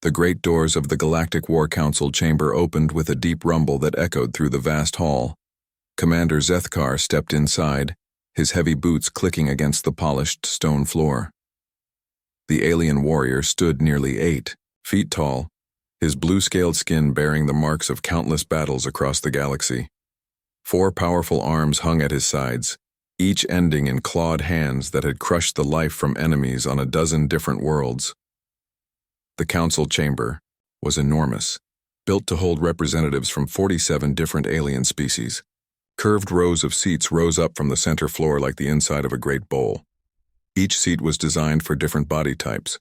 The great doors of the Galactic War Council chamber opened with a deep rumble that echoed through the vast hall. Commander Zethkar stepped inside, his heavy boots clicking against the polished stone floor. The alien warrior stood nearly 8 feet tall, his blue-scaled skin bearing the marks of countless battles across the galaxy. 4 powerful arms hung at his sides, each ending in clawed hands that had crushed the life from enemies on a dozen different worlds. The council chamber was enormous, built to hold representatives from 47 different alien species. Curved rows of seats rose up from the center floor like the inside of a great bowl. Each seat was designed for different body types,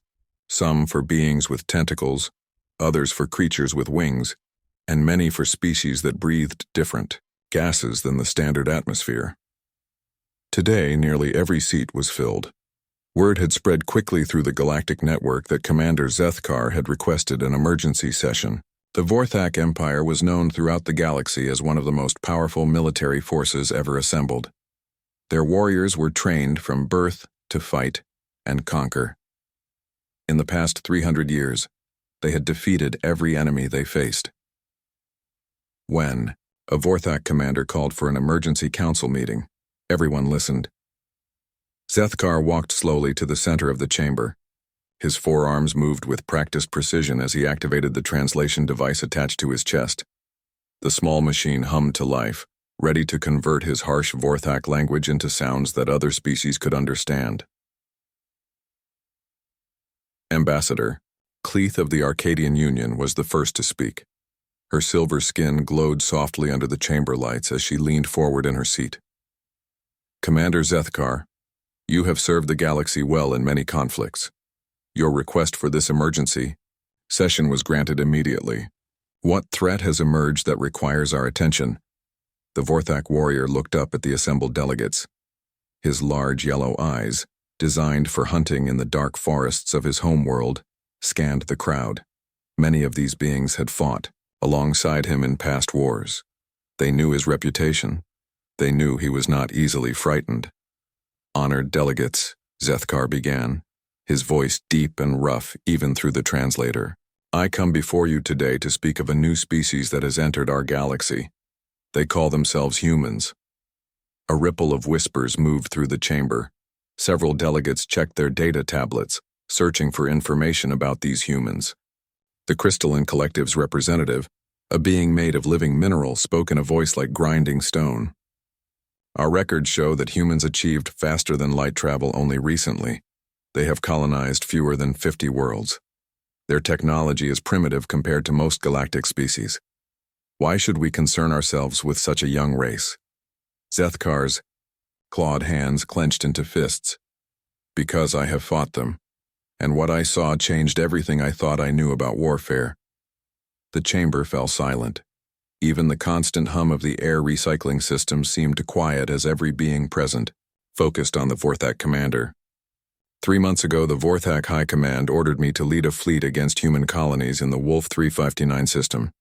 some for beings with tentacles, others for creatures with wings, and many for species that breathed different gases than the standard atmosphere. Today, nearly every seat was filled. Word had spread quickly through the galactic network that Commander Zethkar had requested an emergency session. The Vorthak Empire was known throughout the galaxy as one of the most powerful military forces ever assembled. Their warriors were trained from birth to fight and conquer. In the past 300 years, they had defeated every enemy they faced. When a Vorthak commander called for an emergency council meeting, everyone listened. Zethkar walked slowly to the center of the chamber. His forearms moved with practiced precision as he activated the translation device attached to his chest. The small machine hummed to life, ready to convert his harsh Vorthak language into sounds that other species could understand. Ambassador Cleith of the Arcadian Union was the first to speak. Her silver skin glowed softly under the chamber lights as she leaned forward in her seat. Commander Zethkar, you have served the galaxy well in many conflicts. Your request for this emergency session was granted immediately. What threat has emerged that requires our attention? The Vorthak warrior looked up at the assembled delegates. His large yellow eyes, designed for hunting in the dark forests of his homeworld, scanned the crowd. Many of these beings had fought alongside him in past wars. They knew his reputation. They knew he was not easily frightened. Honored delegates, Zethkar began, his voice deep and rough even through the translator. I come before you today to speak of a new species that has entered our galaxy. They call themselves humans. A ripple of whispers moved through the chamber. Several delegates checked their data tablets, searching for information about these humans. The Crystalline Collective's representative, a being made of living mineral, spoke in a voice like grinding stone. Our records show that humans achieved faster-than-light travel only recently. They have colonized fewer than 50 worlds. Their technology is primitive compared to most galactic species. Why should we concern ourselves with such a young race? Zethkar's clawed hands clenched into fists. Because I have fought them, and what I saw changed everything I thought I knew about warfare. The chamber fell silent. Even the constant hum of the air recycling system seemed to quiet as every being present focused on the Vorthak commander. 3 months ago, the Vorthak High Command ordered me to lead a fleet against human colonies in the Wolf 359 system.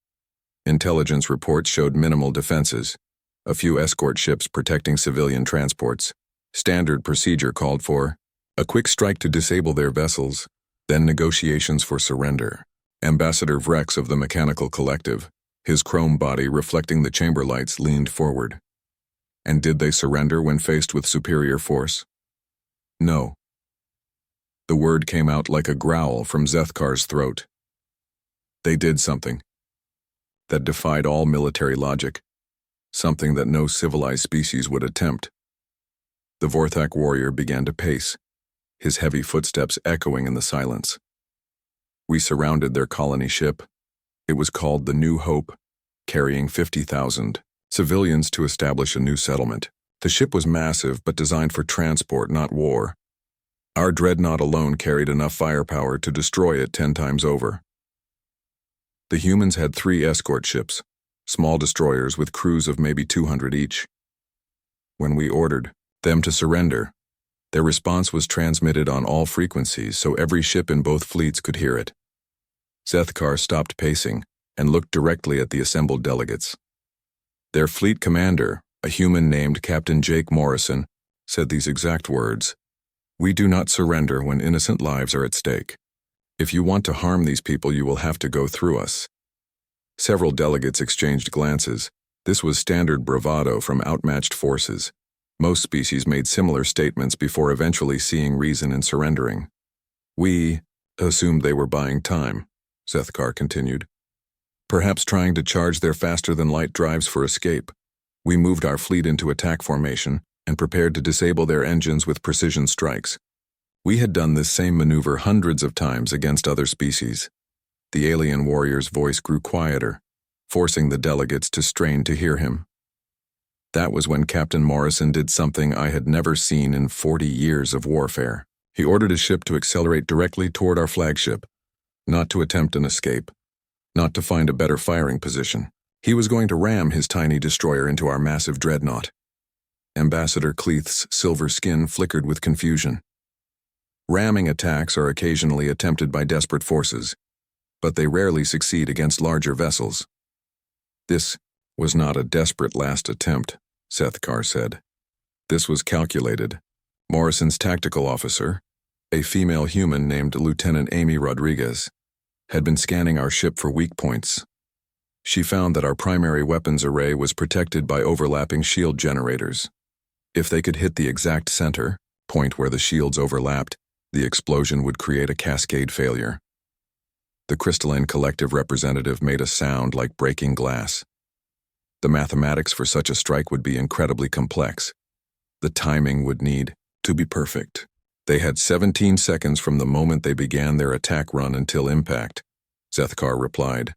Intelligence reports showed minimal defenses, a few escort ships protecting civilian transports. Standard procedure called for a quick strike to disable their vessels, then negotiations for surrender. Ambassador Vrex of the Mechanical Collective, his chrome body reflecting the chamber lights, leaned forward. And did they surrender when faced with superior force? No. The word came out like a growl from Zethkar's throat. They did something that defied all military logic, something that no civilized species would attempt. The Vorthak warrior began to pace, his heavy footsteps echoing in the silence. We surrounded their colony ship. It was called the New Hope, carrying 50,000 civilians to establish a new settlement. The ship was massive but designed for transport, not war. Our dreadnought alone carried enough firepower to destroy it 10 times over. The humans had 3 escort ships, small destroyers with crews of maybe 200 each. When we ordered them to surrender, their response was transmitted on all frequencies so every ship in both fleets could hear it. Zethkar stopped pacing and looked directly at the assembled delegates. Their fleet commander, a human named Captain Jake Morrison, said these exact words: "We do not surrender when innocent lives are at stake. If you want to harm these people, you will have to go through us. Several delegates exchanged glances. This was standard bravado from outmatched forces. Most species made similar statements before eventually seeing reason in surrendering. We assumed they were buying time, Zethkar continued. Perhaps trying to charge their faster-than-light drives for escape. We moved our fleet into attack formation and prepared to disable their engines with precision strikes. We had done this same maneuver hundreds of times against other species. The alien warrior's voice grew quieter, forcing the delegates to strain to hear him. That was when Captain Morrison did something I had never seen in 40 years of warfare. He ordered his ship to accelerate directly toward our flagship, not to attempt an escape, not to find a better firing position. He was going to ram his tiny destroyer into our massive dreadnought. Ambassador Cleith's silver skin flickered with confusion. Ramming attacks are occasionally attempted by desperate forces, but they rarely succeed against larger vessels. This was not a desperate last attempt, Zethkar said. This was calculated. Morrison's tactical officer, a female human named Lieutenant Amy Rodriguez, had been scanning our ship for weak points. She found that our primary weapons array was protected by overlapping shield generators. If they could hit the exact center, point where the shields overlapped, the explosion would create a cascade failure. The crystalline collective representative made a sound like breaking glass. The mathematics for such a strike would be incredibly complex. The timing would need to be perfect. They had 17 seconds from the moment they began their attack run until impact, Zethkar replied.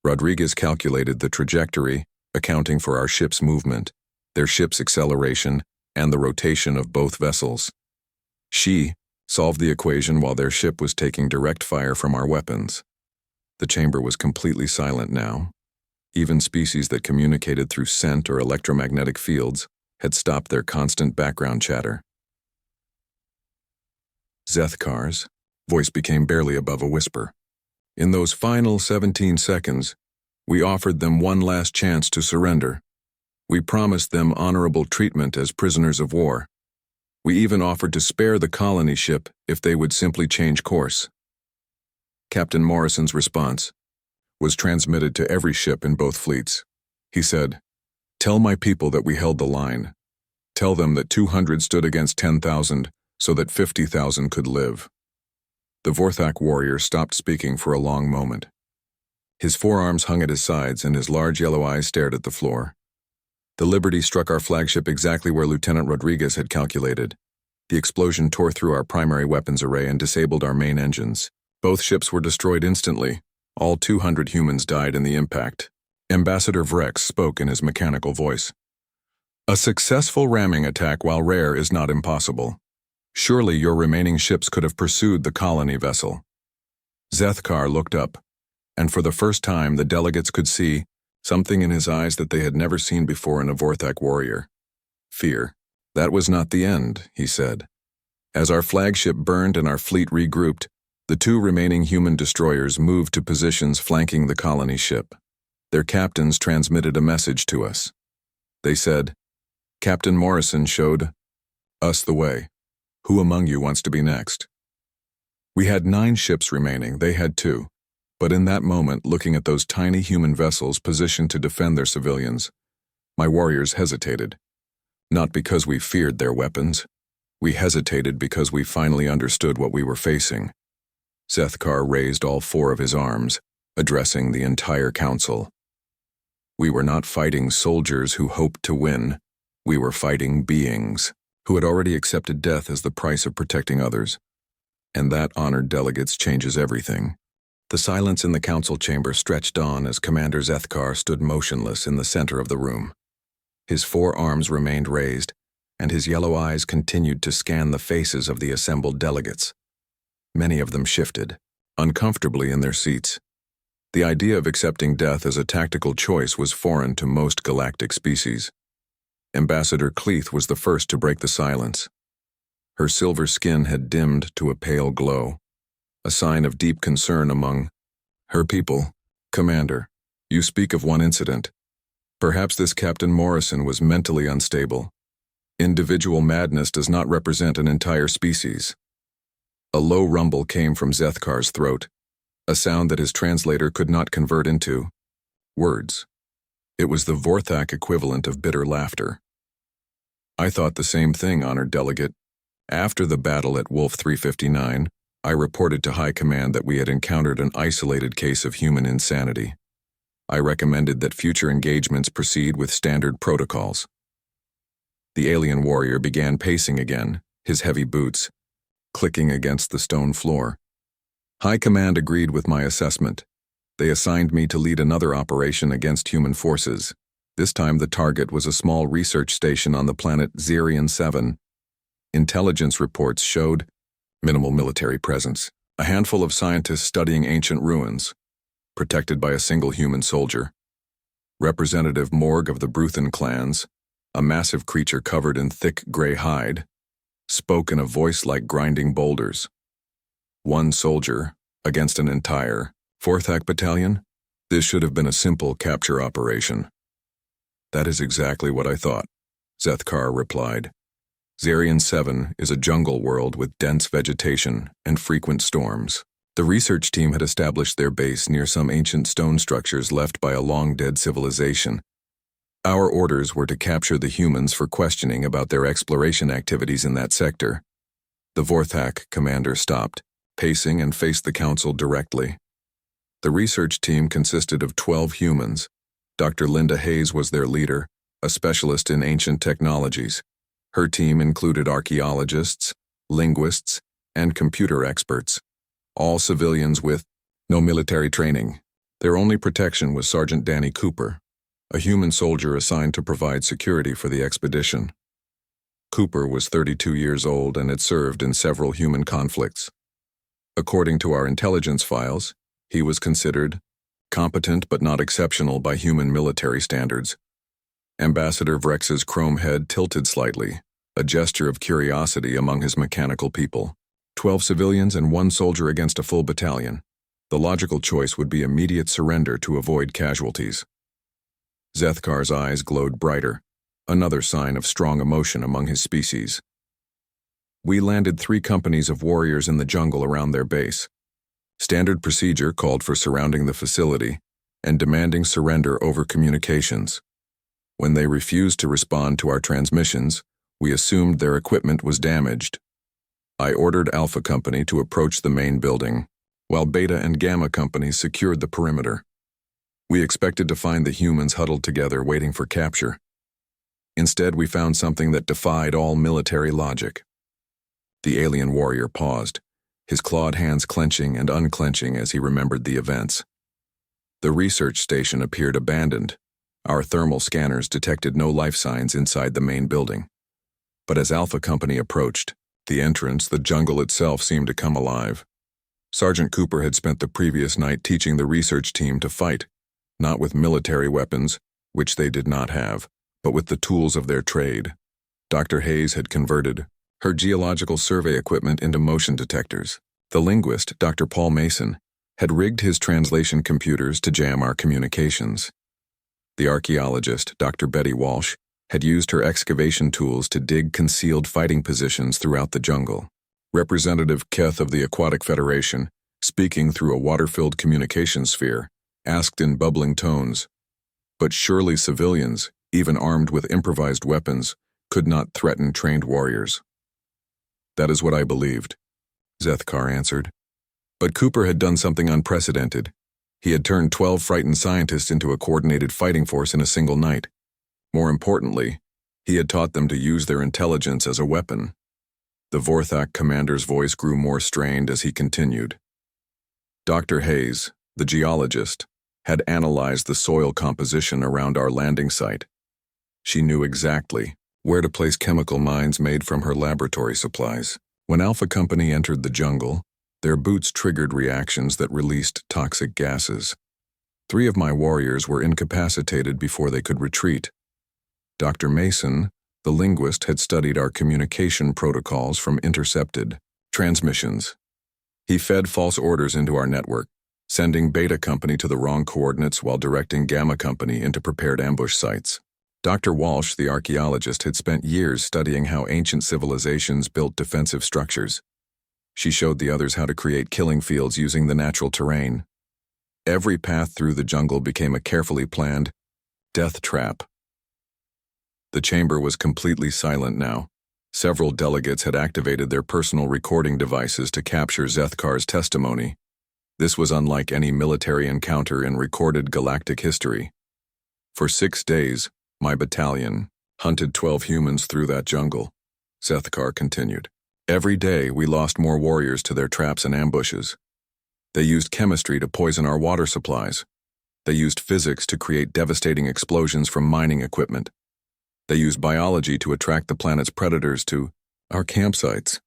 Rodriguez calculated the trajectory, accounting for our ship's movement, their ship's acceleration, and the rotation of both vessels. She solved the equation while their ship was taking direct fire from our weapons. The chamber was completely silent now. Even species that communicated through scent or electromagnetic fields had stopped their constant background chatter. Zethkar's voice became barely above a whisper. In those final 17 seconds, we offered them one last chance to surrender. We promised them honorable treatment as prisoners of war. We even offered to spare the colony ship if they would simply change course. Captain Morrison's response was transmitted to every ship in both fleets. He said, "Tell my people that we held the line. Tell them that 200 stood against 10,000 so that 50,000 could live." The Vorthak warrior stopped speaking for a long moment. His forearms hung at his sides and his large yellow eyes stared at the floor. The Liberty struck our flagship exactly where Lieutenant Rodriguez had calculated. The explosion tore through our primary weapons array and disabled our main engines. Both ships were destroyed instantly. All 200 humans died in the impact. Ambassador Vrex spoke in his mechanical voice. "A successful ramming attack, while rare, is not impossible. Surely your remaining ships could have pursued the colony vessel." Zethkar looked up, and for the first time the delegates could see something in his eyes that they had never seen before in a Vorthak warrior. Fear. "That was not the end," he said. As our flagship burned and our fleet regrouped, the two remaining human destroyers moved to positions flanking the colony ship. Their captains transmitted a message to us. They said, "Captain Morrison showed us the way. Who among you wants to be next?" We had 9 ships remaining, they had 2. But in that moment, looking at those tiny human vessels positioned to defend their civilians, my warriors hesitated. Not because we feared their weapons. We hesitated because we finally understood what we were facing. Zethkar raised all 4 of his arms, addressing the entire council. We were not fighting soldiers who hoped to win. We were fighting beings who had already accepted death as the price of protecting others. And that, honored delegates, changes everything. The silence in the council chamber stretched on as Commander Zethkar stood motionless in the center of the room. His 4 arms remained raised, and his yellow eyes continued to scan the faces of the assembled delegates. Many of them shifted, uncomfortably in their seats. The idea of accepting death as a tactical choice was foreign to most galactic species. Ambassador Cleith was the first to break the silence. Her silver skin had dimmed to a pale glow, a sign of deep concern among her people. "Commander, you speak of one incident. Perhaps this Captain Morrison was mentally unstable. Individual madness does not represent an entire species." A low rumble came from Zethkar's throat, a sound that his translator could not convert into words. It was the Vorthak equivalent of bitter laughter. I thought the same thing, honored delegate. After the battle at Wolf 359, I reported to High Command that we had encountered an isolated case of human insanity. I recommended that future engagements proceed with standard protocols. The alien warrior began pacing again, his heavy boots clicking against the stone floor. High Command agreed with my assessment. They assigned me to lead another operation against human forces. This time the target was a small research station on the planet Xerion 7. Intelligence reports showed minimal military presence, a handful of scientists studying ancient ruins, protected by a single human soldier. Representative Morg of the Bruthen clans, a massive creature covered in thick gray hide, spoke in a voice like grinding boulders. One soldier against an entire Vorthak battalion? This should have been a simple capture operation. That is exactly what I thought, Zethkar replied. Xerion 7 is a jungle world with dense vegetation and frequent storms. The research team had established their base near some ancient stone structures left by a long-dead civilization. Our orders were to capture the humans for questioning about their exploration activities in that sector. The Vorthak commander stopped, pacing, and faced the council directly. The research team consisted of 12 humans. Dr. Linda Hayes was their leader, a specialist in ancient technologies. Her team included archaeologists, linguists, and computer experts, all civilians with no military training. Their only protection was Sergeant Danny Cooper, a human soldier assigned to provide security for the expedition. Cooper was 32 years old and had served in several human conflicts. According to our intelligence files, he was considered competent but not exceptional by human military standards. Ambassador Vrex's chrome head tilted slightly, a gesture of curiosity among his mechanical people. 12 civilians and 1 soldier against a full battalion. The logical choice would be immediate surrender to avoid casualties. Zethkar's eyes glowed brighter, another sign of strong emotion among his species. We landed 3 companies of warriors in the jungle around their base. Standard procedure called for surrounding the facility and demanding surrender over communications. When they refused to respond to our transmissions, we assumed their equipment was damaged. I ordered Alpha Company to approach the main building, while Beta and Gamma companies secured the perimeter. We expected to find the humans huddled together waiting for capture. Instead, we found something that defied all military logic. The alien warrior paused, his clawed hands clenching and unclenching as he remembered the events. The research station appeared abandoned. Our thermal scanners detected no life signs inside the main building. But as Alpha Company approached, the entrance, the jungle itself seemed to come alive. Sergeant Cooper had spent the previous night teaching the research team to fight, not with military weapons, which they did not have, but with the tools of their trade. Dr. Hayes had converted her geological survey equipment into motion detectors. The linguist, Dr. Paul Mason, had rigged his translation computers to jam our communications. The archaeologist, Dr. Betty Walsh, had used her excavation tools to dig concealed fighting positions throughout the jungle. Representative Keth of the Aquatic Federation, speaking through a water-filled communication sphere, asked in bubbling tones, "But surely civilians, even armed with improvised weapons, could not threaten trained warriors." "That is what I believed," Zethkar answered. But Cooper had done something unprecedented. He had turned 12 frightened scientists into a coordinated fighting force in a single night. More importantly, he had taught them to use their intelligence as a weapon. The Vorthak commander's voice grew more strained as he continued. Dr. Hayes, the geologist, had analyzed the soil composition around our landing site. She knew exactly where to place chemical mines made from her laboratory supplies. When Alpha Company entered the jungle, their boots triggered reactions that released toxic gases. 3 of my warriors were incapacitated before they could retreat. Dr. Mason, the linguist, had studied our communication protocols from intercepted transmissions. He fed false orders into our network, sending Beta Company to the wrong coordinates while directing Gamma Company into prepared ambush sites. Dr. Walsh, the archaeologist, had spent years studying how ancient civilizations built defensive structures. She showed the others how to create killing fields using the natural terrain. Every path through the jungle became a carefully planned death trap. The chamber was completely silent now. Several delegates had activated their personal recording devices to capture Zethkar's testimony. This was unlike any military encounter in recorded galactic history. For 6 days, my battalion hunted 12 humans through that jungle. Zethkar continued. Every day, we lost more warriors to their traps and ambushes. They used chemistry to poison our water supplies. They used physics to create devastating explosions from mining equipment. They used biology to attract the planet's predators to our campsites.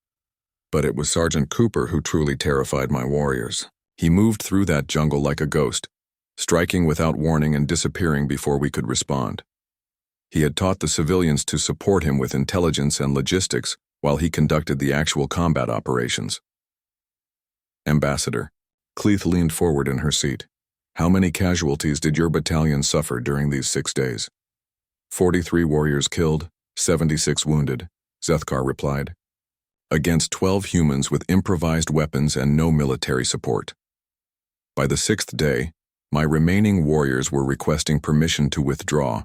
But it was Sergeant Cooper who truly terrified my warriors. He moved through that jungle like a ghost, striking without warning and disappearing before we could respond. He had taught the civilians to support him with intelligence and logistics while he conducted the actual combat operations. Ambassador. Cleith leaned forward in her seat. How many casualties did your battalion suffer during these 6 days? 43 warriors killed, 76 wounded, Zethkar replied. Against 12 humans with improvised weapons and no military support. By the 6th day, my remaining warriors were requesting permission to withdraw.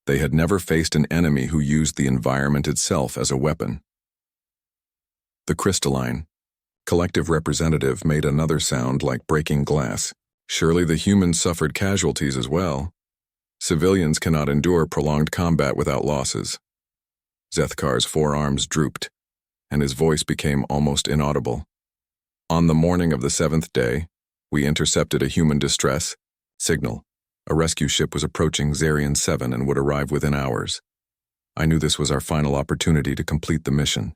They had never faced an enemy who used the environment itself as a weapon. The crystalline, collective representative made another sound like breaking glass. Surely the humans suffered casualties as well. Civilians cannot endure prolonged combat without losses. Zethkar's forearms drooped, and his voice became almost inaudible. On the morning of the 7th day, we intercepted a human distress signal. A rescue ship was approaching Xerion 7 and would arrive within hours. I knew this was our final opportunity to complete the mission.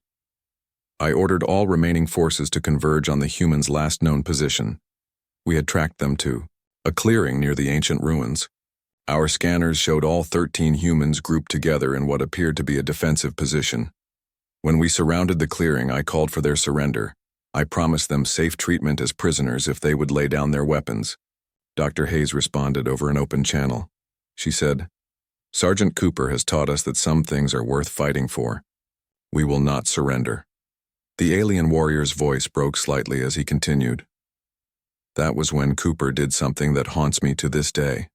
I ordered all remaining forces to converge on the humans' last known position. We had tracked them to a clearing near the ancient ruins. Our scanners showed all 13 humans grouped together in what appeared to be a defensive position. When we surrounded the clearing, I called for their surrender. I promised them safe treatment as prisoners if they would lay down their weapons. Dr. Hayes responded over an open channel. She said, Sergeant Cooper has taught us that some things are worth fighting for. We will not surrender. The alien warrior's voice broke slightly as he continued. That was when Cooper did something that haunts me to this day.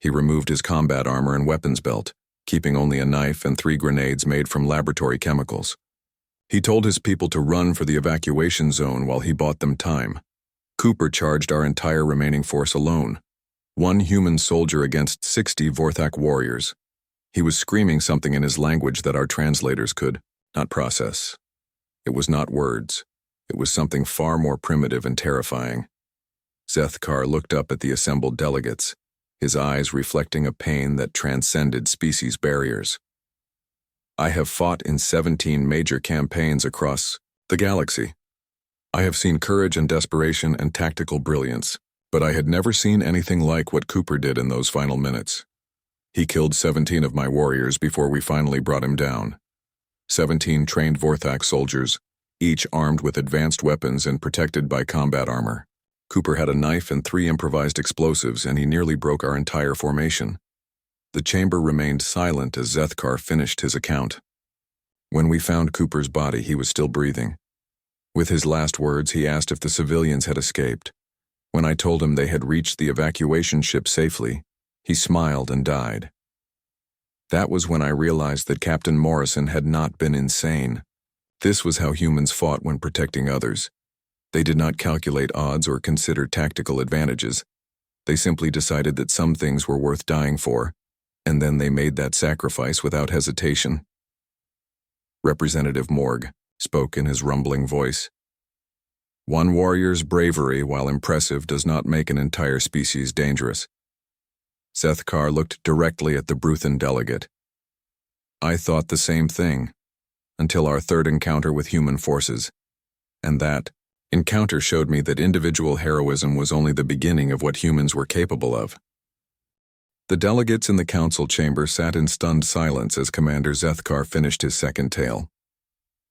He removed his combat armor and weapons belt, keeping only a knife and 3 grenades made from laboratory chemicals. He told his people to run for the evacuation zone while he bought them time. Cooper charged our entire remaining force alone, 1 human soldier against 60 Vorthak warriors. He was screaming something in his language that our translators could not process. It was not words. It was something far more primitive and terrifying. Zethkar looked up at the assembled delegates, his eyes reflecting a pain that transcended species barriers. I have fought in 17 major campaigns across the galaxy. I have seen courage and desperation and tactical brilliance, but I had never seen anything like what Cooper did in those final minutes. He killed 17 of my warriors before we finally brought him down. 17 trained Vorthak soldiers, each armed with advanced weapons and protected by combat armor. Cooper had a knife and 3 improvised explosives, and he nearly broke our entire formation. The chamber remained silent as Zethkar finished his account. When we found Cooper's body, he was still breathing. With his last words, he asked if the civilians had escaped. When I told him they had reached the evacuation ship safely, he smiled and died. That was when I realized that Captain Morrison had not been insane. This was how humans fought when protecting others. They did not calculate odds or consider tactical advantages. They simply decided that some things were worth dying for, and then they made that sacrifice without hesitation. Representative Morg spoke in his rumbling voice. One warrior's bravery, while impressive, does not make an entire species dangerous. Zethkar looked directly at the Bruthan delegate. I thought the same thing, until our 3rd encounter with human forces, and that encounter showed me that individual heroism was only the beginning of what humans were capable of. The delegates in the council chamber sat in stunned silence as Commander Zethkar finished his second tale.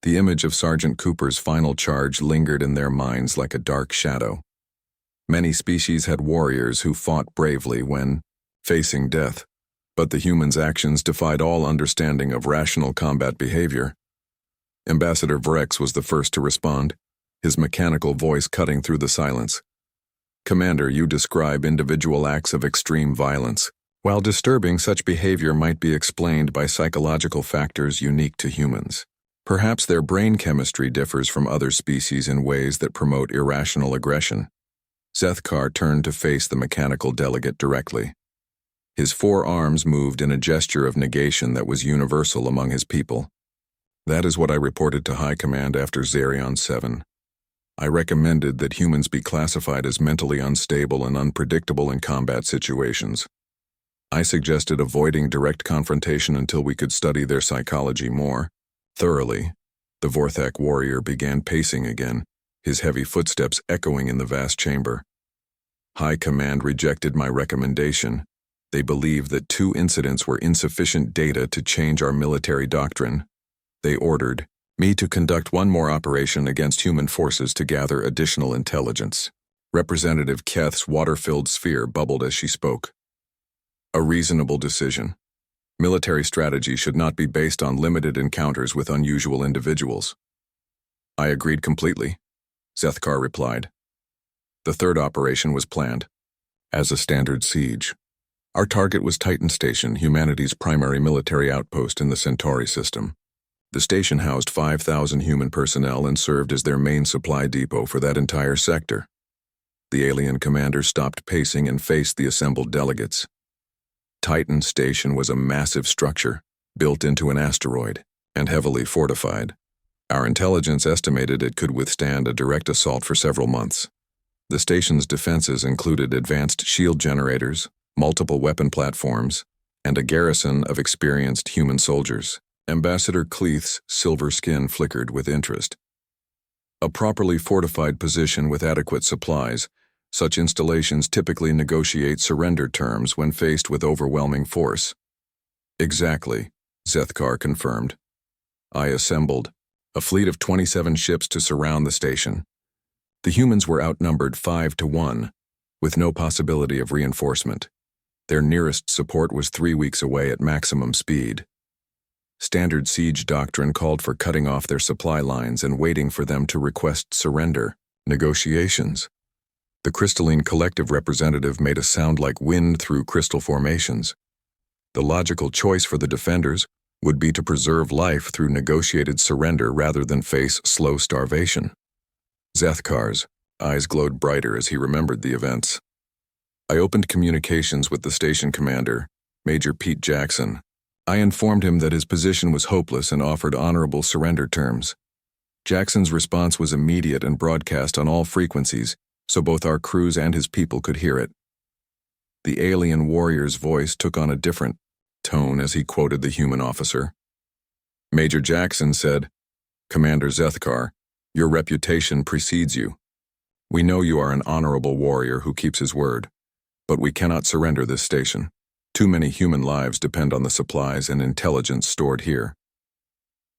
The image of Sergeant Cooper's final charge lingered in their minds like a dark shadow. Many species had warriors who fought bravely when facing death, but the humans' actions defied all understanding of rational combat behavior. Ambassador Vrex was the first to respond. his mechanical voice cutting through the silence. "Commander, you describe individual acts of extreme violence. While disturbing, such behavior might be explained by psychological factors unique to humans. Perhaps their brain chemistry differs from other species in ways that promote irrational aggression." Zethkar turned to face the mechanical delegate directly. His four arms moved in a gesture of negation that was universal among his people. "That is what I reported to High Command after Xerion 7. I recommended that humans be classified as mentally unstable and unpredictable in combat situations. I suggested avoiding direct confrontation until we could study their psychology more thoroughly." The Vorthak warrior began pacing again, his heavy footsteps echoing in the vast chamber. "High Command rejected my recommendation. They believed that 2 incidents were insufficient data to change our military doctrine. They ordered me to conduct one more operation against human forces to gather additional intelligence." Representative Keth's water-filled sphere bubbled as she spoke. "A reasonable decision. Military strategy should not be based on limited encounters with unusual individuals." "I agreed completely," Zethkar replied. The third operation was planned. As a standard siege. Our target was Titan Station, humanity's primary military outpost in the Centauri system. The station housed 5,000 human personnel and served as their main supply depot for that entire sector. The alien commander stopped pacing and faced the assembled delegates. Titan Station was a massive structure, built into an asteroid, and heavily fortified. Our intelligence estimated it could withstand a direct assault for several months. The station's defenses included advanced shield generators, multiple weapon platforms, and a garrison of experienced human soldiers. Ambassador Cleith's silver skin flickered with interest. "A properly fortified position with adequate supplies. Such installations typically negotiate surrender terms when faced with overwhelming force." "Exactly," Zethkar confirmed. "I assembled a fleet of 27 ships to surround the station. The humans were outnumbered 5-1, with no possibility of reinforcement. Their nearest support was 3 weeks away at maximum speed. Standard siege doctrine called for cutting off their supply lines and waiting for them to request surrender. Negotiations. The crystalline collective representative made a sound like wind through crystal formations. The logical choice for the defenders would be to preserve life through negotiated surrender rather than face slow starvation. Zethkar's eyes glowed brighter as he remembered the events. "I opened communications with the station commander, Major Pete Jackson. I informed him that his position was hopeless and offered honorable surrender terms. Jackson's response was immediate and broadcast on all frequencies, so both our crews and his people could hear it." The alien warrior's voice took on a different tone as he quoted the human officer. Major Jackson said, "Commander Zethkar, your reputation precedes you. We know you are an honorable warrior who keeps his word, but we cannot surrender this station. Too many human lives depend on the supplies and intelligence stored here."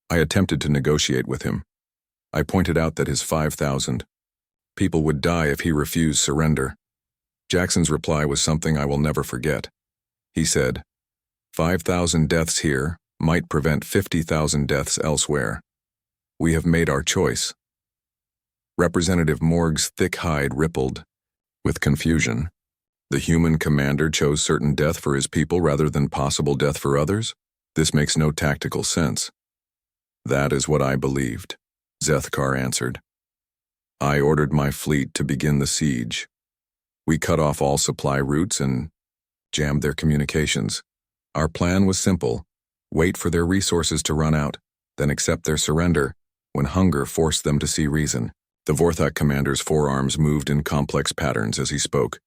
I attempted to negotiate with him. I pointed out that his 5,000 people would die if he refused surrender. Jackson's reply was something I will never forget. He said, 5,000 deaths here might prevent 50,000 deaths elsewhere. We have made our choice." Representative Morg's thick hide rippled with confusion. The human commander chose certain death for his people rather than possible death for others? This makes no tactical sense. "That is what I believed," Zethkar answered. "I ordered my fleet to begin the siege. We cut off all supply routes and jammed their communications. Our plan was simple: wait for their resources to run out, then accept their surrender when hunger forced them to see reason." The Vorthak commander's forearms moved in complex patterns as he spoke,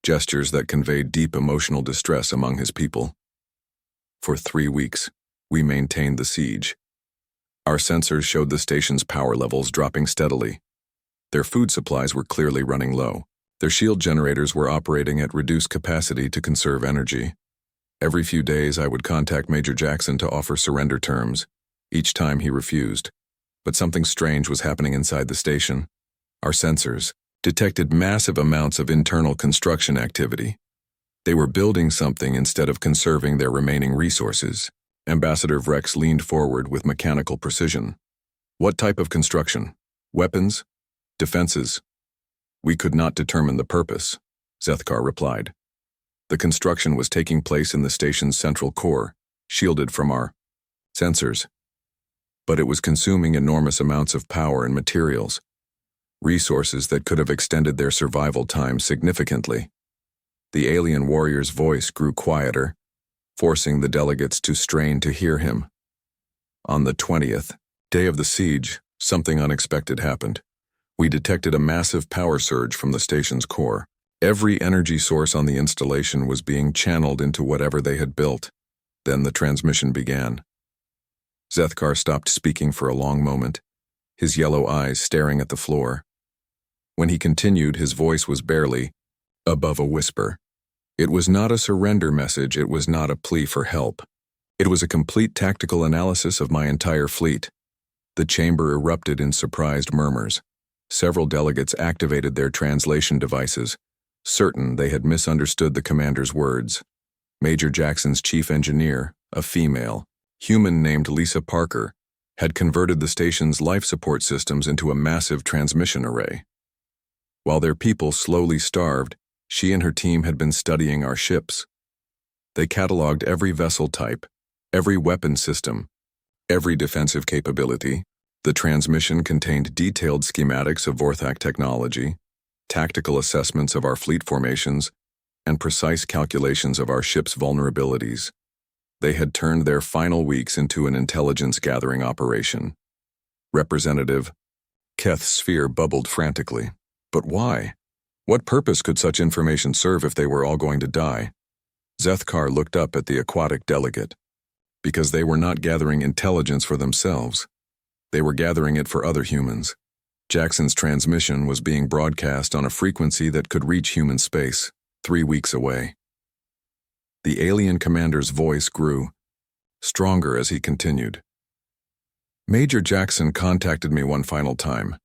gestures that conveyed deep emotional distress among his people. "For 3 weeks, we maintained the siege. Our sensors showed the station's power levels dropping steadily. Their food supplies were clearly running low. Their shield generators were operating at reduced capacity to conserve energy. Every few days I would contact Major Jackson to offer surrender terms. Each time he refused. But something strange was happening inside the station. Our sensors detected massive amounts of internal construction activity. They were building something instead of conserving their remaining resources. Ambassador Vrex leaned forward with mechanical precision. "What type of construction? Weapons? Defenses. We could not determine the purpose, Zethkar replied. The construction was taking place in the station's central core, shielded from our sensors. But it was consuming enormous amounts of power and materials, resources that could have extended their survival time significantly. The alien warrior's voice grew quieter, forcing the delegates to strain to hear him. On the 20th day of the siege, something unexpected happened. We detected a massive power surge from the station's core. Every energy source on the installation was being channeled into whatever they had built. Then the transmission began. Zethkar stopped speaking for a long moment, his yellow eyes staring at the floor. When he continued, his voice was barely above a whisper. It was not a surrender message, it was not a plea for help. It was a complete tactical analysis of my entire fleet. The chamber erupted in surprised murmurs. Several delegates activated their translation devices, certain they had misunderstood the commander's words. Major Jackson's chief engineer, a female, human named Lisa Parker, had converted the station's life support systems into a massive transmission array. While their people slowly starved, she and her team had been studying our ships. They cataloged every vessel type, every weapon system, every defensive capability. The transmission contained detailed schematics of Vorthak technology, tactical assessments of our fleet formations, and precise calculations of our ship's vulnerabilities. They had turned their final weeks into an intelligence-gathering operation. Representative Keth's sphere bubbled frantically. But why? What purpose could such information serve if they were all going to die? Zethkar looked up at the aquatic delegate. Because they were not gathering intelligence for themselves. They were gathering it for other humans. Jackson's transmission was being broadcast on a frequency that could reach human space, 3 weeks away. The alien commander's voice grew stronger as he continued. Major Jackson contacted me one final time.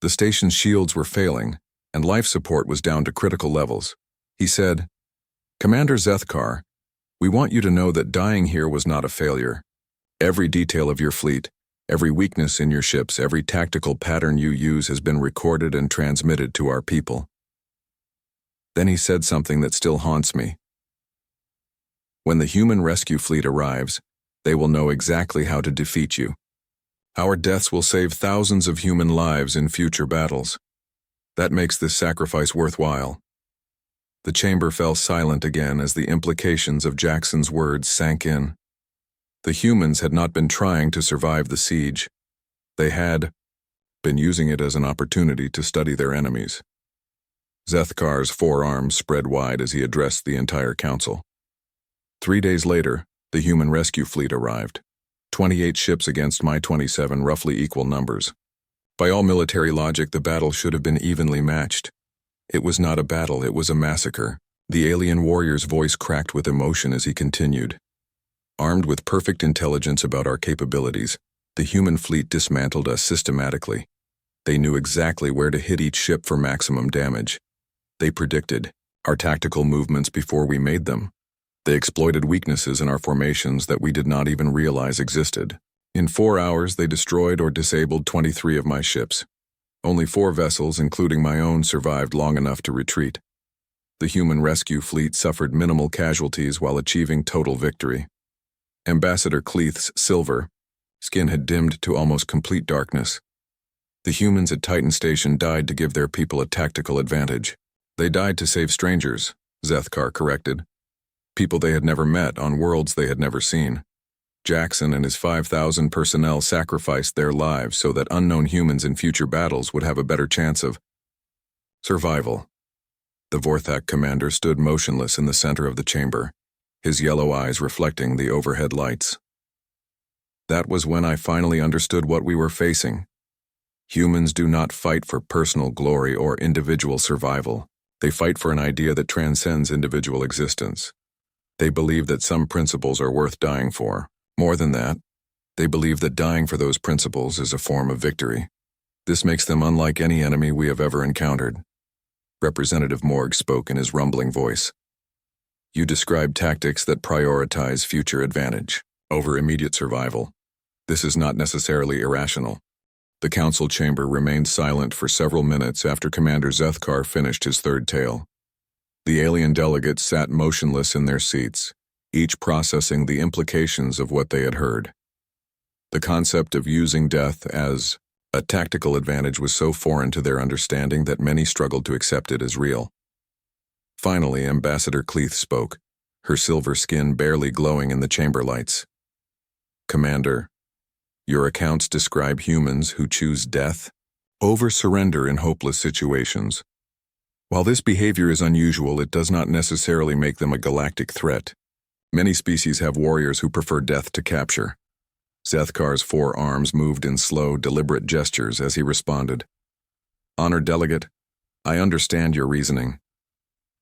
The station's shields were failing, and life support was down to critical levels. He said, "Commander Zethkar, we want you to know that dying here was not a failure. Every detail of your fleet, every weakness in your ships, every tactical pattern you use has been recorded and transmitted to our people." Then he said something that still haunts me. "When the human rescue fleet arrives, they will know exactly how to defeat you. Our deaths will save thousands of human lives in future battles. That makes this sacrifice worthwhile." The chamber fell silent again as the implications of Jackson's words sank in. The humans had not been trying to survive the siege. They had been using it as an opportunity to study their enemies. Zethkar's forearms spread wide as he addressed the entire council. 3 days later, the human rescue fleet arrived. 28 ships against my 27, roughly equal numbers. By all military logic, the battle should have been evenly matched. It was not a battle, it was a massacre. The alien warrior's voice cracked with emotion as he continued. Armed with perfect intelligence about our capabilities, the human fleet dismantled us systematically. They knew exactly where to hit each ship for maximum damage. They predicted our tactical movements before we made them. They exploited weaknesses in our formations that we did not even realize existed. In 4 hours, they destroyed or disabled 23 of my ships. Only 4 vessels, including my own, survived long enough to retreat. The human rescue fleet suffered minimal casualties while achieving total victory. Ambassador Cleeth's silver skin had dimmed to almost complete darkness. The humans at Titan Station died to give their people a tactical advantage. They died to save strangers, Zethkar corrected. People they had never met on worlds they had never seen. Jackson and his 5,000 personnel sacrificed their lives so that unknown humans in future battles would have a better chance of survival. The Vorthak commander stood motionless in the center of the chamber, his yellow eyes reflecting the overhead lights. That was when I finally understood what we were facing. Humans do not fight for personal glory or individual survival. They fight for an idea that transcends individual existence. They believe that some principles are worth dying for. More than that, they believe that dying for those principles is a form of victory. This makes them unlike any enemy we have ever encountered. Representative Morg spoke in his rumbling voice. You described tactics that prioritize future advantage over immediate survival. This is not necessarily irrational. The council chamber remained silent for several minutes after Commander Zethkar finished his third tale. The alien delegates sat motionless in their seats, each processing the implications of what they had heard. The concept of using death as a tactical advantage was so foreign to their understanding that many struggled to accept it as real. Finally, Ambassador Cleith spoke, her silver skin barely glowing in the chamber lights. "Commander, your accounts describe humans who choose death over surrender in hopeless situations. While this behavior is unusual, it does not necessarily make them a galactic threat. Many species have warriors who prefer death to capture." Zethkar's 4 arms moved in slow, deliberate gestures as he responded. "Honored Delegate, I understand your reasoning.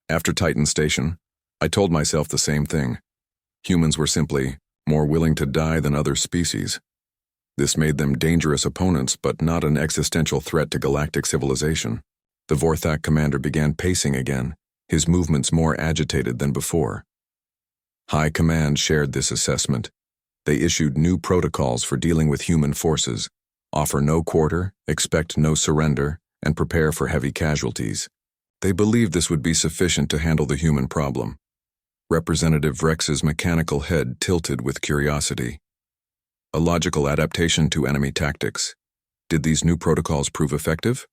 After Titan Station, I told myself the same thing. Humans were simply more willing to die than other species. This made them dangerous opponents, but not an existential threat to galactic civilization." The Vorthak commander began pacing again, his movements more agitated than before. High Command shared this assessment. They issued new protocols for dealing with human forces: offer no quarter, expect no surrender, and prepare for heavy casualties. They believed this would be sufficient to handle the human problem. Representative Rex's mechanical head tilted with curiosity. A logical adaptation to enemy tactics. Did these new protocols prove effective?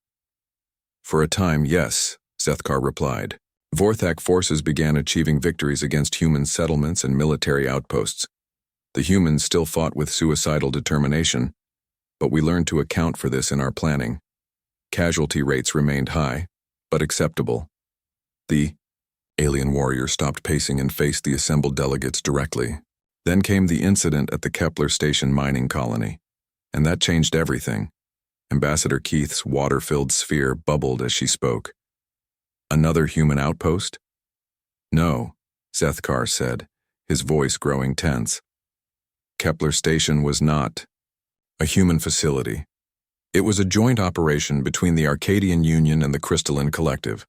"For a time, yes," Zethkar replied. Vorthak forces began achieving victories against human settlements and military outposts. The humans still fought with suicidal determination, but we learned to account for this in our planning. Casualty rates remained high, but acceptable. The alien warrior stopped pacing and faced the assembled delegates directly. Then came the incident at the Kepler Station mining colony, and that changed everything. Ambassador Keith's water-filled sphere bubbled as she spoke. "Another human outpost?" "No," Zethkar said, his voice growing tense. Kepler Station was not a human facility. It was a joint operation between the Arcadian Union and the Crystalline Collective.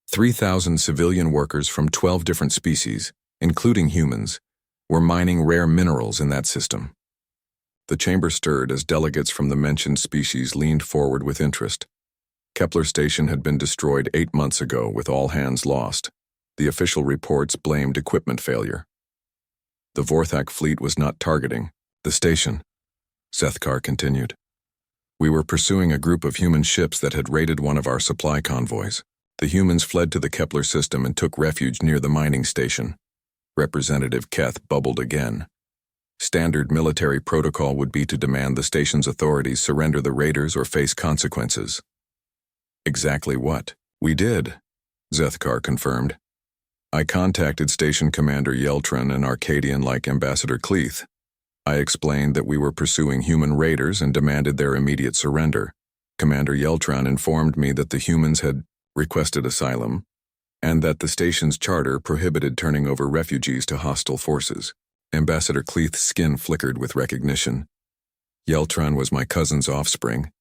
3,000 civilian workers from 12 different species, including humans, were mining rare minerals in that system. The chamber stirred as delegates from the mentioned species leaned forward with interest. Kepler Station had been destroyed 8 months ago with all hands lost. The official reports blamed equipment failure. The Vorthak fleet was not targeting the station, Zethkar continued. "We were pursuing a group of human ships that had raided one of our supply convoys. The humans fled to the Kepler system and took refuge near the mining station." Representative Keth bubbled again. "Standard military protocol would be to demand the station's authorities surrender the raiders or face consequences." "Exactly what we did," Zethkar confirmed. "I contacted Station Commander Yeltran and Arcadian-like Ambassador Cleith. I explained that we were pursuing human raiders and demanded their immediate surrender. Commander Yeltran informed me that the humans had requested asylum, and that the station's charter prohibited turning over refugees to hostile forces." Ambassador Cleith's skin flickered with recognition. "Yeltran was my cousin's offspring.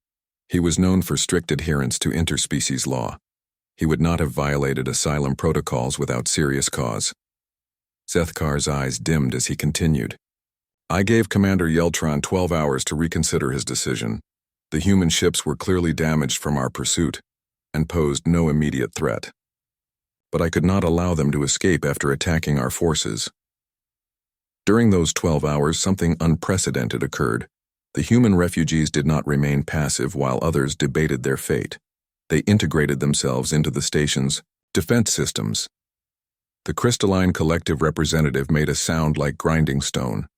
He was known for strict adherence to interspecies law. He would not have violated asylum protocols without serious cause." Zethkar's eyes dimmed as he continued. "I gave Commander Yeltran 12 hours to reconsider his decision. The human ships were clearly damaged from our pursuit and posed no immediate threat. But I could not allow them to escape after attacking our forces. During those 12 hours, something unprecedented occurred. The human refugees did not remain passive while others debated their fate. They integrated themselves into the station's defense systems. The Crystalline Collective representative made a sound like grinding stone.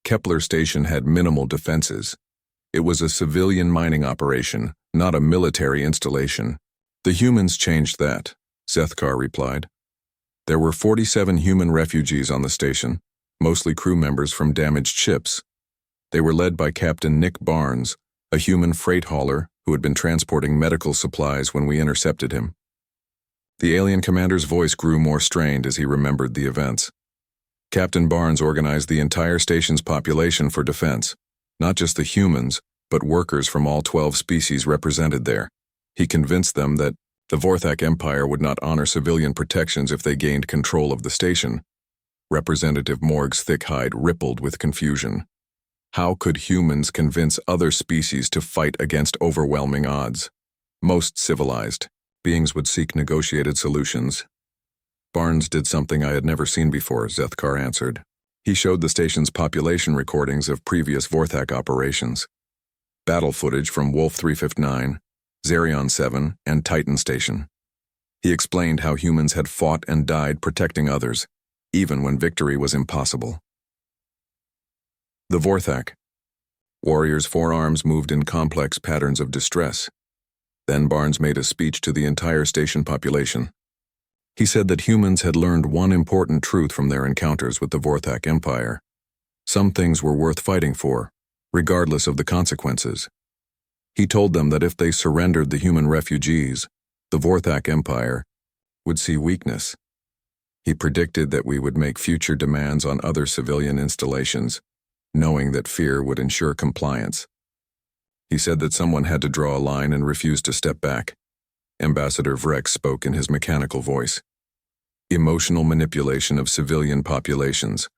Kepler Station had minimal defenses. It was a civilian mining operation, not a military installation. The humans changed that, Zethkar replied. There were 47 human refugees on the station, mostly crew members from damaged ships. They were led by Captain Nick Barnes, a human freight hauler who had been transporting medical supplies when we intercepted him. The alien commander's voice grew more strained as he remembered the events. Captain Barnes organized the entire station's population for defense, not just the humans, but workers from all 12 species represented there. He convinced them that the Vorthak Empire would not honor civilian protections if they gained control of the station. Representative Morg's thick hide rippled with confusion. How could humans convince other species to fight against overwhelming odds? Most civilized beings would seek negotiated solutions. Barnes did something I had never seen before, Zethkar answered. He showed the station's population recordings of previous Vorthak operations. Battle footage from Wolf 359, Xerion 7, and Titan Station. He explained how humans had fought and died protecting others, even when victory was impossible. The Vorthak. Warriors' forearms moved in complex patterns of distress. Then Barnes made a speech to the entire station population. He said that humans had learned one important truth from their encounters with the Vorthak Empire. Some things were worth fighting for, regardless of the consequences. He told them that if they surrendered the human refugees, the Vorthak Empire would see weakness. He predicted that we would make future demands on other civilian installations, knowing that fear would ensure compliance. He said that someone had to draw a line and refuse to step back. Ambassador Vrek spoke in his mechanical voice. Emotional manipulation of civilian populations,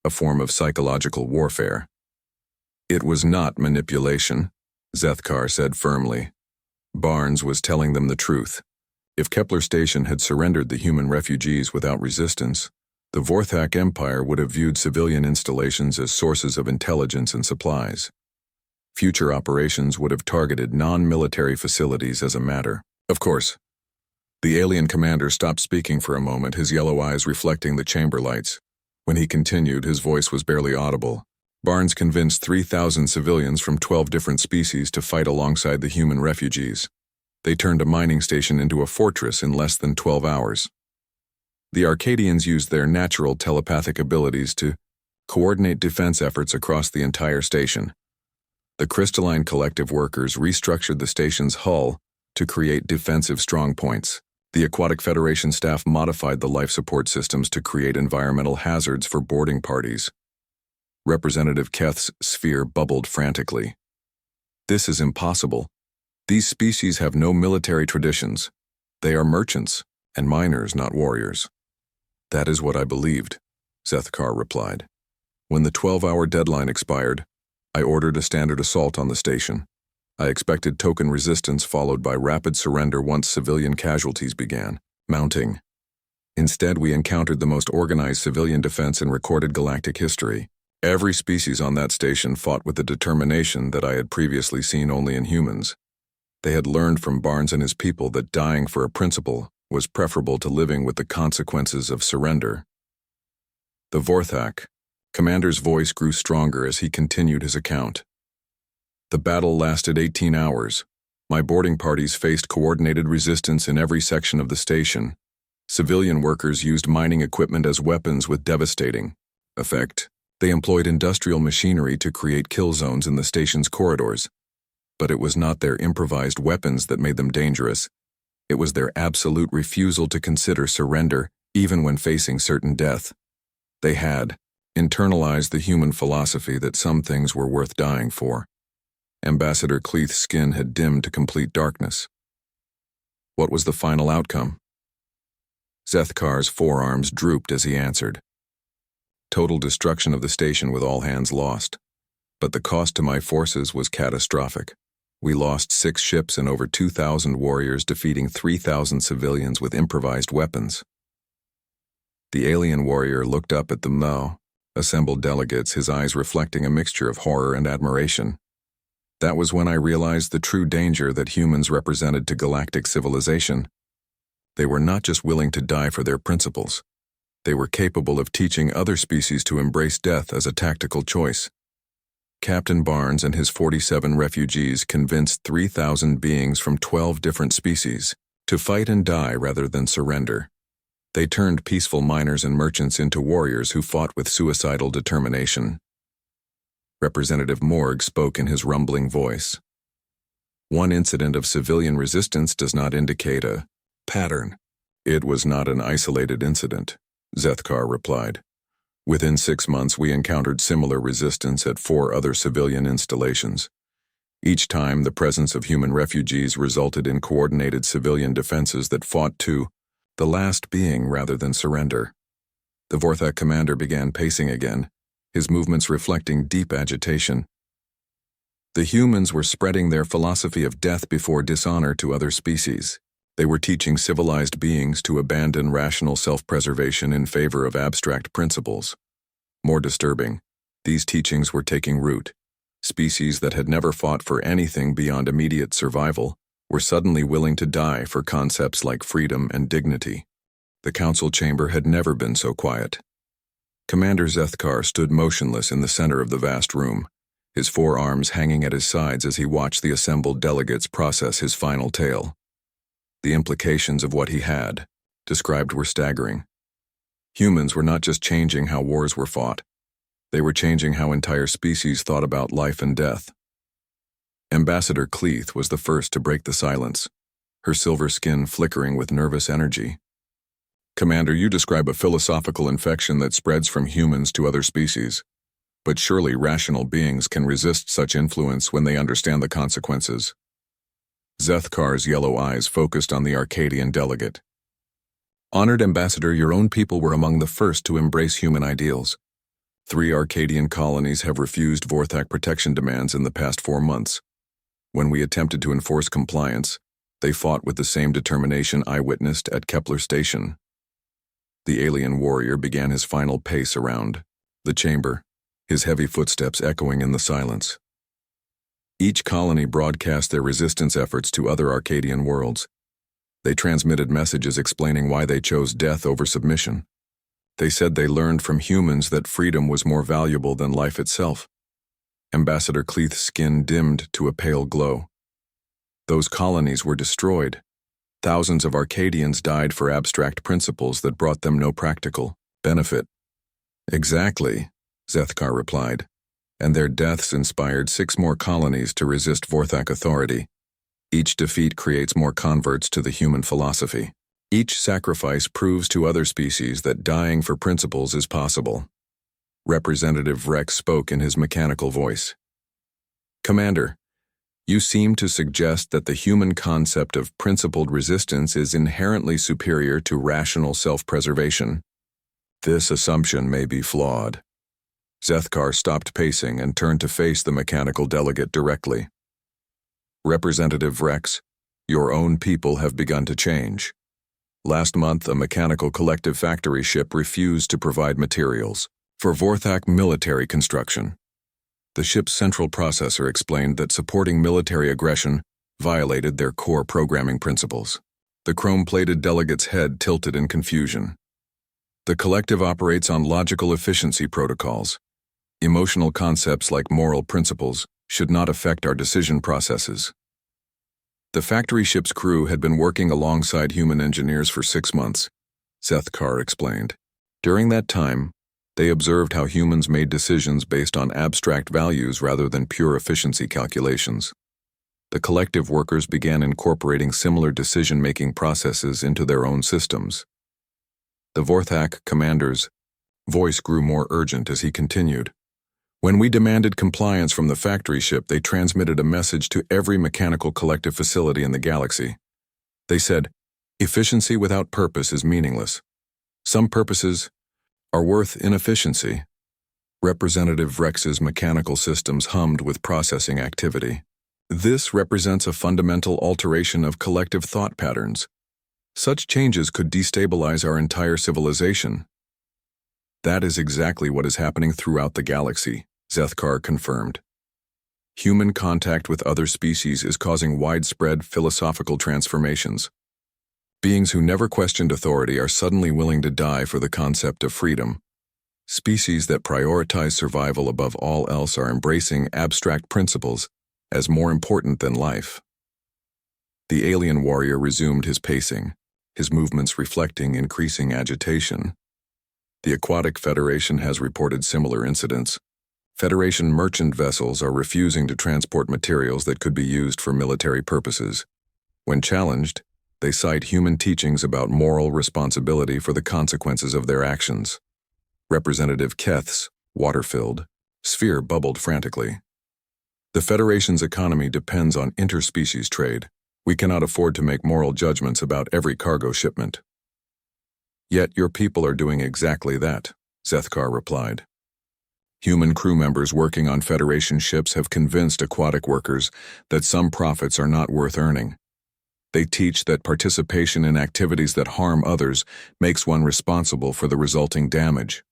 a form of psychological warfare. It was not manipulation, Zethkar said firmly. Barnes was telling them the truth. If Kepler Station had surrendered the human refugees without resistance, the Vorthak Empire would have viewed civilian installations as sources of intelligence and supplies. Future operations would have targeted non-military facilities as a matter. Of course. The alien commander stopped speaking for a moment, his yellow eyes reflecting the chamber lights. When he continued, his voice was barely audible. Barnes convinced 3,000 civilians from 12 different species to fight alongside the human refugees. They turned a mining station into a fortress in less than 12 hours. The Arcadians used their natural telepathic abilities to coordinate defense efforts across the entire station. The crystalline collective workers restructured the station's hull to create defensive strongpoints. The Aquatic Federation staff modified the life support systems to create environmental hazards for boarding parties. Representative Keth's sphere bubbled frantically. This is impossible. These species have no military traditions. They are merchants and miners, not warriors. That is what I believed, Zethkar replied. When the 12-hour deadline expired, I ordered a standard assault on the station. I expected token resistance followed by rapid surrender once civilian casualties began mounting. Instead, we encountered the most organized civilian defense in recorded galactic history. Every species on that station fought with the determination that I had previously seen only in humans. They had learned from Barnes and his people that dying for a principle was preferable to living with the consequences of surrender. The Vorthak. Commander's voice grew stronger as he continued his account. The battle lasted 18 hours. My boarding parties faced coordinated resistance in every section of the station. Civilian workers used mining equipment as weapons with devastating effect. They employed industrial machinery to create kill zones in the station's corridors. But it was not their improvised weapons that made them dangerous. It was their absolute refusal to consider surrender, even when facing certain death. They had internalized the human philosophy that some things were worth dying for. Ambassador Cleeth's skin had dimmed to complete darkness. What was the final outcome? Zethkar's forearms drooped as he answered. Total destruction of the station with all hands lost. But the cost to my forces was catastrophic. We lost 6 ships and over 2,000 warriors, defeating 3,000 civilians with improvised weapons. The alien warrior looked up at them though, assembled delegates, his eyes reflecting a mixture of horror and admiration. That was when I realized the true danger that humans represented to galactic civilization. They were not just willing to die for their principles. They were capable of teaching other species to embrace death as a tactical choice. Captain Barnes and his 47 refugees convinced 3,000 beings from 12 different species to fight and die rather than surrender. They turned peaceful miners and merchants into warriors who fought with suicidal determination. Representative Morg spoke in his rumbling voice. One incident of civilian resistance does not indicate a pattern. It was not an isolated incident, Zethkar replied. Within 6 months, we encountered similar resistance at 4 other civilian installations. Each time, the presence of human refugees resulted in coordinated civilian defenses that fought to the last being rather than surrender. The Vorthak commander began pacing again, his movements reflecting deep agitation. The humans were spreading their philosophy of death before dishonor to other species. They were teaching civilized beings to abandon rational self-preservation in favor of abstract principles. More disturbing, these teachings were taking root. Species that had never fought for anything beyond immediate survival were suddenly willing to die for concepts like freedom and dignity. The council chamber had never been so quiet. Commander Zethkar stood motionless in the center of the vast room, his forearms hanging at his sides as he watched the assembled delegates process his final tale. The implications of what he had described were staggering. Humans were not just changing how wars were fought, they were changing how entire species thought about life and death. Ambassador Cleith was the first to break the silence, her silver skin flickering with nervous energy. Commander, you describe a philosophical infection that spreads from humans to other species. But surely rational beings can resist such influence when they understand the consequences. Zethkar's yellow eyes focused on the Arcadian delegate. Honored Ambassador, your own people were among the first to embrace human ideals. 3 Arcadian colonies have refused Vorthak protection demands in the past 4 months. When we attempted to enforce compliance, they fought with the same determination I witnessed at Kepler Station. The alien warrior began his final pace around the chamber, his heavy footsteps echoing in the silence. Each colony broadcast their resistance efforts to other Arcadian worlds. They transmitted messages explaining why they chose death over submission. They said they learned from humans that freedom was more valuable than life itself. Ambassador Cleith's skin dimmed to a pale glow. Those colonies were destroyed. Thousands of Arcadians died for abstract principles that brought them no practical benefit. Exactly, Zethkar replied, and their deaths inspired 6 more colonies to resist Vorthak authority. Each defeat creates more converts to the human philosophy. Each sacrifice proves to other species that dying for principles is possible. Representative Rex spoke in his mechanical voice. Commander, you seem to suggest that the human concept of principled resistance is inherently superior to rational self-preservation. This assumption may be flawed. Zethkar stopped pacing and turned to face the mechanical delegate directly. Representative Rex, your own people have begun to change. Last month, a mechanical collective factory ship refused to provide materials for Vorthak military construction. The ship's central processor explained that supporting military aggression violated their core programming principles. The chrome-plated delegate's head tilted in confusion. The collective operates on logical efficiency protocols. Emotional concepts like moral principles should not affect our decision processes. The factory ship's crew had been working alongside human engineers for 6 months, Zethkar explained. During that time, they observed how humans made decisions based on abstract values rather than pure efficiency calculations. The collective workers began incorporating similar decision-making processes into their own systems. The Vorthak commander's voice grew more urgent as he continued. When we demanded compliance from the factory ship, they transmitted a message to every mechanical collective facility in the galaxy. They said, efficiency without purpose is meaningless. Some purposes are worth inefficiency. Representative Rex's mechanical systems hummed with processing activity. This represents a fundamental alteration of collective thought patterns. Such changes could destabilize our entire civilization. That is exactly what is happening throughout the galaxy, Zethkar confirmed. Human contact with other species is causing widespread philosophical transformations. Beings who never questioned authority are suddenly willing to die for the concept of freedom. Species that prioritize survival above all else are embracing abstract principles as more important than life. The alien warrior resumed his pacing, his movements reflecting increasing agitation. The Aquatic Federation has reported similar incidents. Federation merchant vessels are refusing to transport materials that could be used for military purposes. When challenged, they cite human teachings about moral responsibility for the consequences of their actions. Representative Keth's, water-filled, sphere bubbled frantically. The Federation's economy depends on interspecies trade. We cannot afford to make moral judgments about every cargo shipment. Yet your people are doing exactly that, Zethkar replied. Human crew members working on Federation ships have convinced aquatic workers that some profits are not worth earning. They teach that participation in activities that harm others makes one responsible for the resulting damage.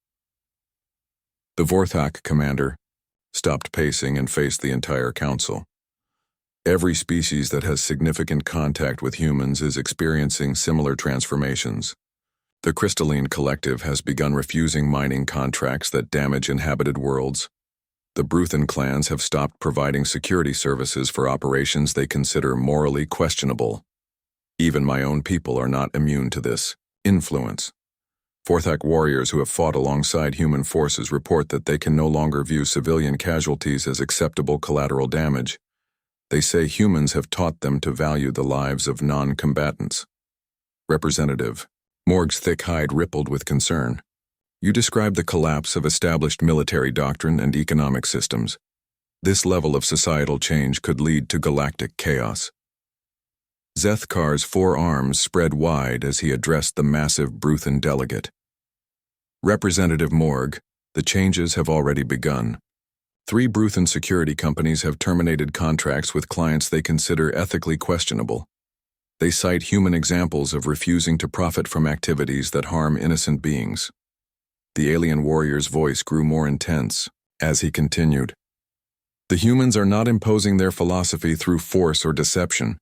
The Vorthak commander stopped pacing and faced the entire council. Every species that has significant contact with humans is experiencing similar transformations. The Crystalline Collective has begun refusing mining contracts that damage inhabited worlds. The Bruthan clans have stopped providing security services for operations they consider morally questionable. Even my own people are not immune to this influence. Vorthak warriors who have fought alongside human forces report that they can no longer view civilian casualties as acceptable collateral damage. They say humans have taught them to value the lives of non-combatants. Representative Morg's thick hide rippled with concern. You described the collapse of established military doctrine and economic systems. This level of societal change could lead to galactic chaos. Zethkar's forearms spread wide as he addressed the massive Bruthan delegate. Representative Morg, the changes have already begun. 3 Bruthan security companies have terminated contracts with clients they consider ethically questionable. They cite human examples of refusing to profit from activities that harm innocent beings. The alien warrior's voice grew more intense as he continued. The humans are not imposing their philosophy through force or deception.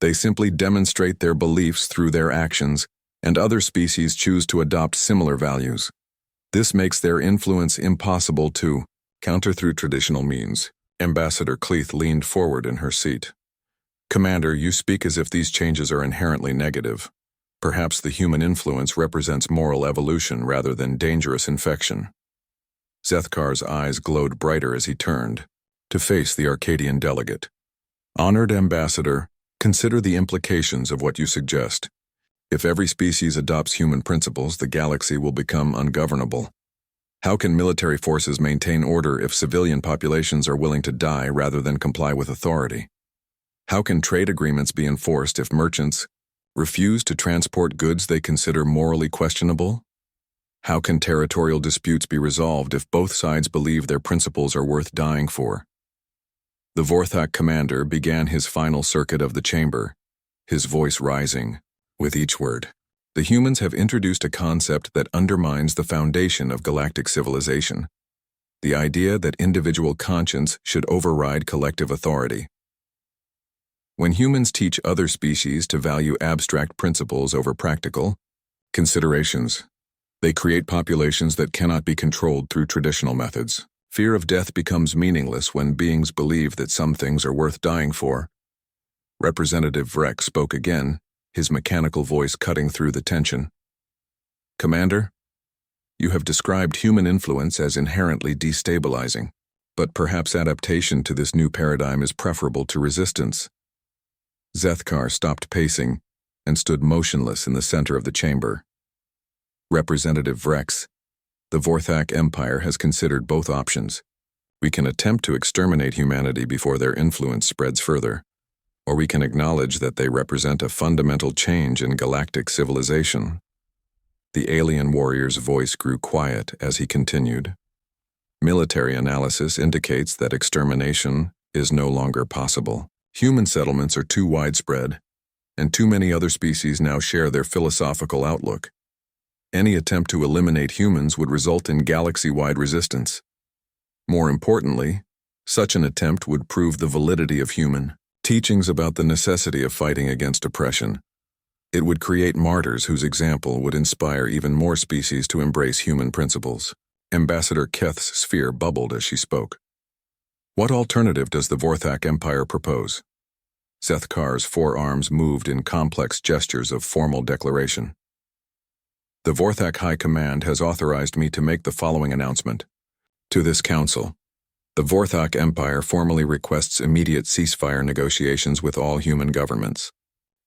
They simply demonstrate their beliefs through their actions, and other species choose to adopt similar values. This makes their influence impossible to counter through traditional means. Ambassador Cleith leaned forward in her seat. Commander, you speak as if these changes are inherently negative. Perhaps the human influence represents moral evolution rather than dangerous infection. Zethkar's eyes glowed brighter as he turned to face the Arcadian delegate. Honored Ambassador, consider the implications of what you suggest. If every species adopts human principles, the galaxy will become ungovernable. How can military forces maintain order if civilian populations are willing to die rather than comply with authority? How can trade agreements be enforced if merchants refuse to transport goods they consider morally questionable? How can territorial disputes be resolved if both sides believe their principles are worth dying for? The Vorthak commander began his final circuit of the chamber, his voice rising with each word. The humans have introduced a concept that undermines the foundation of galactic civilization. The idea that individual conscience should override collective authority. When humans teach other species to value abstract principles over practical considerations, they create populations that cannot be controlled through traditional methods. Fear of death becomes meaningless when beings believe that some things are worth dying for. Representative Vrek spoke again, his mechanical voice cutting through the tension. Commander, you have described human influence as inherently destabilizing, but perhaps adaptation to this new paradigm is preferable to resistance. Zethkar stopped pacing and stood motionless in the center of the chamber. Representative Vrex, the Vorthak Empire has considered both options. We can attempt to exterminate humanity before their influence spreads further, or we can acknowledge that they represent a fundamental change in galactic civilization. The alien warrior's voice grew quiet as he continued. Military analysis indicates that extermination is no longer possible. Human settlements are too widespread, and too many other species now share their philosophical outlook. Any attempt to eliminate humans would result in galaxy-wide resistance. More importantly, such an attempt would prove the validity of human teachings about the necessity of fighting against oppression. It would create martyrs whose example would inspire even more species to embrace human principles. Ambassador Keth's sphere bubbled as she spoke. What alternative does the Vorthak Empire propose? Zethkar's forearms moved in complex gestures of formal declaration. The Vorthak High Command has authorized me to make the following announcement. To this council, the Vorthak Empire formally requests immediate ceasefire negotiations with all human governments.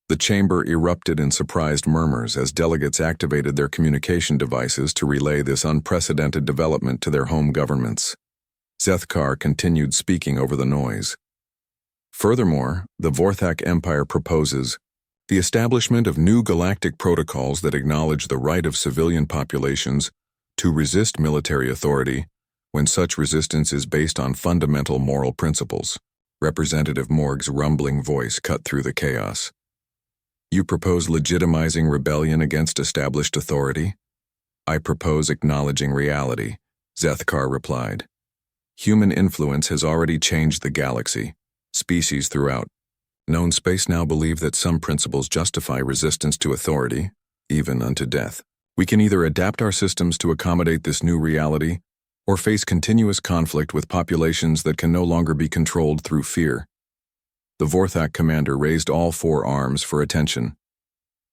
The chamber erupted in surprised murmurs as delegates activated their communication devices to relay this unprecedented development to their home governments. Zethkar continued speaking over the noise. Furthermore, the Vorthak Empire proposes the establishment of new galactic protocols that acknowledge the right of civilian populations to resist military authority when such resistance is based on fundamental moral principles. Representative Morg's rumbling voice cut through the chaos. You propose legitimizing rebellion against established authority? I propose acknowledging reality, Zethkar replied. Human influence has already changed the galaxy. Species throughout known space now believe that some principles justify resistance to authority, even unto death. We can either adapt our systems to accommodate this new reality, or face continuous conflict with populations that can no longer be controlled through fear. The Vorthak commander raised all four arms for attention.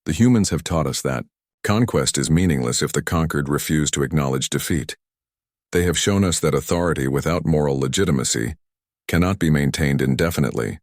The humans have taught us that conquest is meaningless if the conquered refuse to acknowledge defeat. They have shown us that authority without moral legitimacy cannot be maintained indefinitely.